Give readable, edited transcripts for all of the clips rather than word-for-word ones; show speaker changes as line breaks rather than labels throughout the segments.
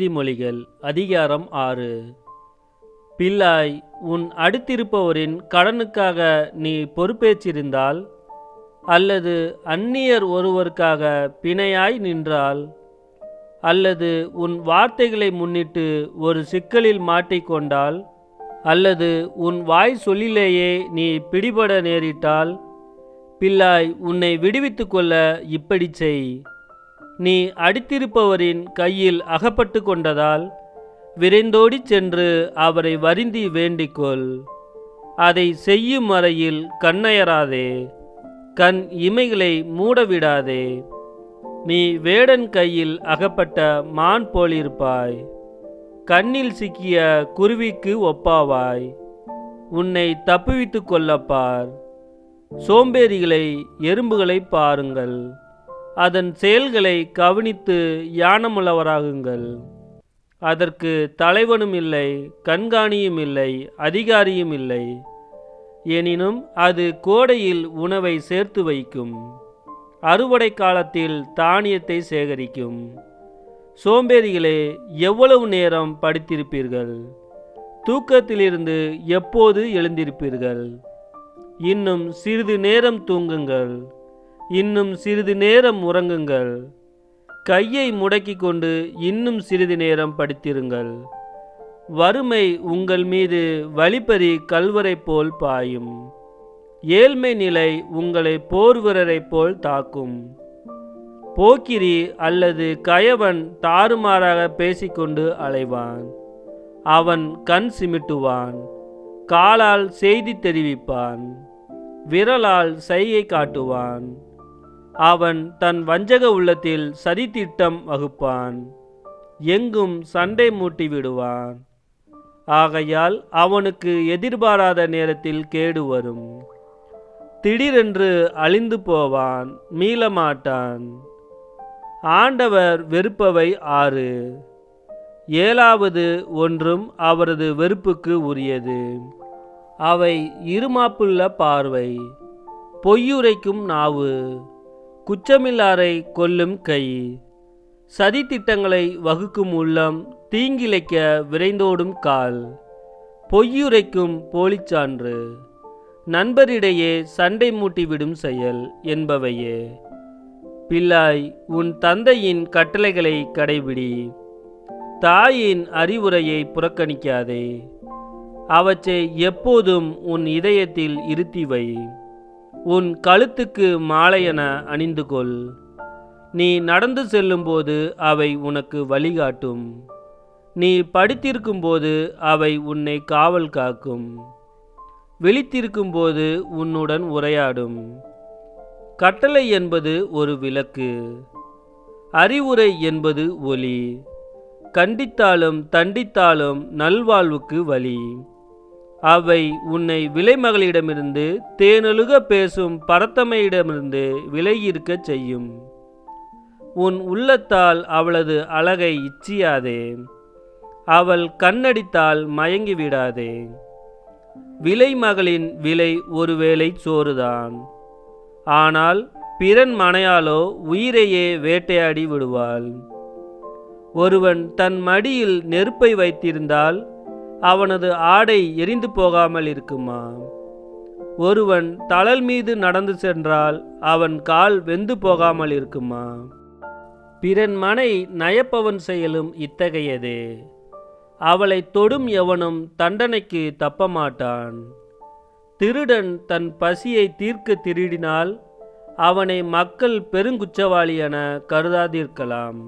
நீதிமொழிகள் அதிகாரம் 6. பிள்ளாய், உன் அடுத்திருப்பவரின் கடனுக்காக நீ பொறுப்பேற்றிருந்தால், அல்லது அந்நியர் ஒருவருக்காக பிணையாய் நின்றால், அல்லது உன் வார்த்தைகளை முன்னிட்டு ஒரு சிக்கலில் மாட்டிக்கொண்டால், அல்லது உன் வாய் சொல்லிலேயே நீ பிடிபட நேரிட்டால், பிள்ளாய், உன்னை விடுவித்து கொள்ள இப்படி செய். நீ அடித்திருப்பவரின் கையில் அகப்பட்டு கொண்டதால் விரைந்தோடி சென்று அவரை வருந்தி வேண்டிக்கொள். அதை செய்யும் வரையில் கண்ணயராதே, கண் இமைகளை மூடவிடாதே. நீ வேடன் கையில் அகப்பட்ட மான் போலிருப்பாய், கண்ணில் சிக்கிய குருவிக்கு ஒப்பாவாய். உன்னை தப்புவித்து கொள்ளப்பார். சோம்பேறிகளை எறும்புகளை பாருங்கள், அதன் செயல்களை கவனித்து ஞானமுள்ளவராகுங்கள். அதற்கு தலைவனும் இல்லை, கண்காணியும் இல்லை, அதிகாரியும் இல்லை. எனினும் அது கோடையில் உணவை சேர்த்து வைக்கும், அறுவடை காலத்தில் தானியத்தை சேகரிக்கும். சோம்பேறிகளே, எவ்வளவு நேரம் படுத்திருப்பீர்கள்? தூக்கத்திலிருந்து எப்போது எழுந்திருப்பீர்கள்? இன்னும் சிறிது நேரம் தூங்குங்கள், இன்னும் சிறிது நேரம் உறங்குங்கள். கையை முடக்கி கொண்டு இன்னும் சிறிது நேரம் படுத்திருங்கள். வறுமை உங்கள் மீது வழிப்பறி கல்வரை போல் பாயும். ஏழ்மை நிலை உங்களை போர் வீரரைப் போல் தாக்கும். போக்கிரி அல்லது கயவன் தாறுமாறாக பேசிக்கொண்டு அலைவான். அவன் கண் சிமிட்டுவான், காலால் செய்தி தெரிவிப்பான், விரலால் சைகை காட்டுவான். அவன் தன் வஞ்சக உள்ளத்தில் சதித்திட்டம் வகுப்பான், எங்கும் சண்டை மூட்டி விடுவான். ஆகையால் அவனுக்கு எதிர்பாராத நேரத்தில் கேடு வரும். திடீரென்று அழிந்து போவான், மீளமாட்டான். ஆண்டவர் வெறுப்பவை 6, 7வது ஒன்றும் அவரது வெறுப்புக்கு உரியது. அவை இருமாப்புள்ள பார்வை, பொய்யுரைக்கும் நாவு, குற்றமில்லாரை கொல்லும் கை, சதித்திட்டங்களை வகுக்கும் உள்ளம், தீங்கிழைக்க விரைந்தோடும் கால், பொய்யுரைக்கும் போலிச்சான்று, நண்பரிடையே சண்டை மூட்டிவிடும் செயல் என்பவையே. பிள்ளாய், உன் தந்தையின் கட்டளைகளை கடைபிடி, தாயின் அறிவுரையை புறக்கணிக்காதே. அவற்றை எப்போதும் உன் இதயத்தில் இருத்தி வை. உன் கழுத்துக்கு மாலையென அணிந்து கொள். நீ நடந்து செல்லும்போது அவை உனக்கு வழிகாட்டும். நீ படுத்திருக்கும்போது அவை உன்னை காவல் காக்கும். விழித்திருக்கும்போது உன்னுடன் உரையாடும். கட்டளை என்பது ஒரு விளக்கு, அறிவுரை என்பது ஒளி. கண்டித்தாலும் தண்டித்தாலும் நல்வாழ்வுக்கு வழி. அவை உன்னை விலைமகளிடமிருந்து, தேனொழுக பேசும் பரத்தமையிடமிருந்து விலகியிருக்கச் செய்யும். உன் உள்ளத்தால் அவளது அழகை இச்சியாதே, அவள் கண்ணடித்தால் மயங்கிவிடாதே. விலைமகளின் விலை ஒருவேளை சோறுதான், ஆனால் பிறன் மனையாலோ உயிரையே வேட்டையாடி விடுவாள். ஒருவன் தன் மடியில் நெருப்பை வைத்திருந்தால் அவனது ஆடை எரிந்து போகாமல் இருக்குமா? ஒருவன் தழல் மீது நடந்து சென்றால் அவன் கால் வெந்து போகாமல் இருக்குமா? பிறன் மனை நயப்பவன் செயலும் இத்தகையதே. அவளை தொடும் எவனும் தண்டனைக்கு தப்பமாட்டான். திருடன் தன் பசியை தீர்க்க திருடினால் அவனை மக்கள் பெருங்குற்றவாளி என கருதாதிருக்கலாம்.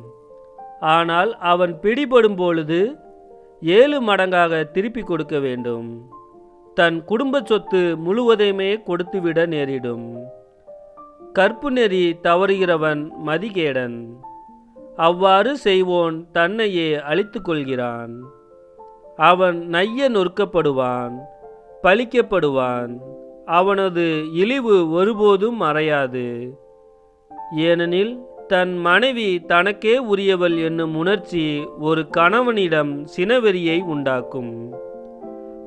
ஆனால் அவன் பிடிபடும் பொழுது 7 மடங்காக திருப்பி கொடுக்க வேண்டும். தன் குடும்ப சொத்து முழுவதையுமே கொடுத்துவிட நேரிடும். கற்பு நெறி தவறுகிறவன் மதிகேடன். அவ்வாறு செய்வோன் தன்னையே அழித்து கொள்கிறான். அவன் நைய நொறுக்கப்படுவான், பழிக்கப்படுவான். அவனது இழிவு ஒருபோதும் மறையாது. ஏனெனில் தன் மனைவி தனக்கே உரியவள் என்னும் உணர்ச்சி ஒரு கணவனிடம் சினவெறியை உண்டாக்கும்.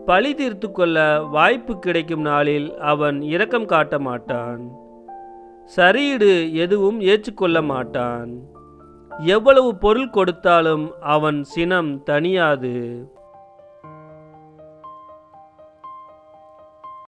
பழி தீர்த்து கொள்ள வாய்ப்பு கிடைக்கும் நாளில் அவன் இரக்கம் காட்ட மாட்டான். சரியீடு எதுவும் ஏற்றுக்கொள்ள மாட்டான். எவ்வளவு பொருள் கொடுத்தாலும் அவன் சினம் தணியாது.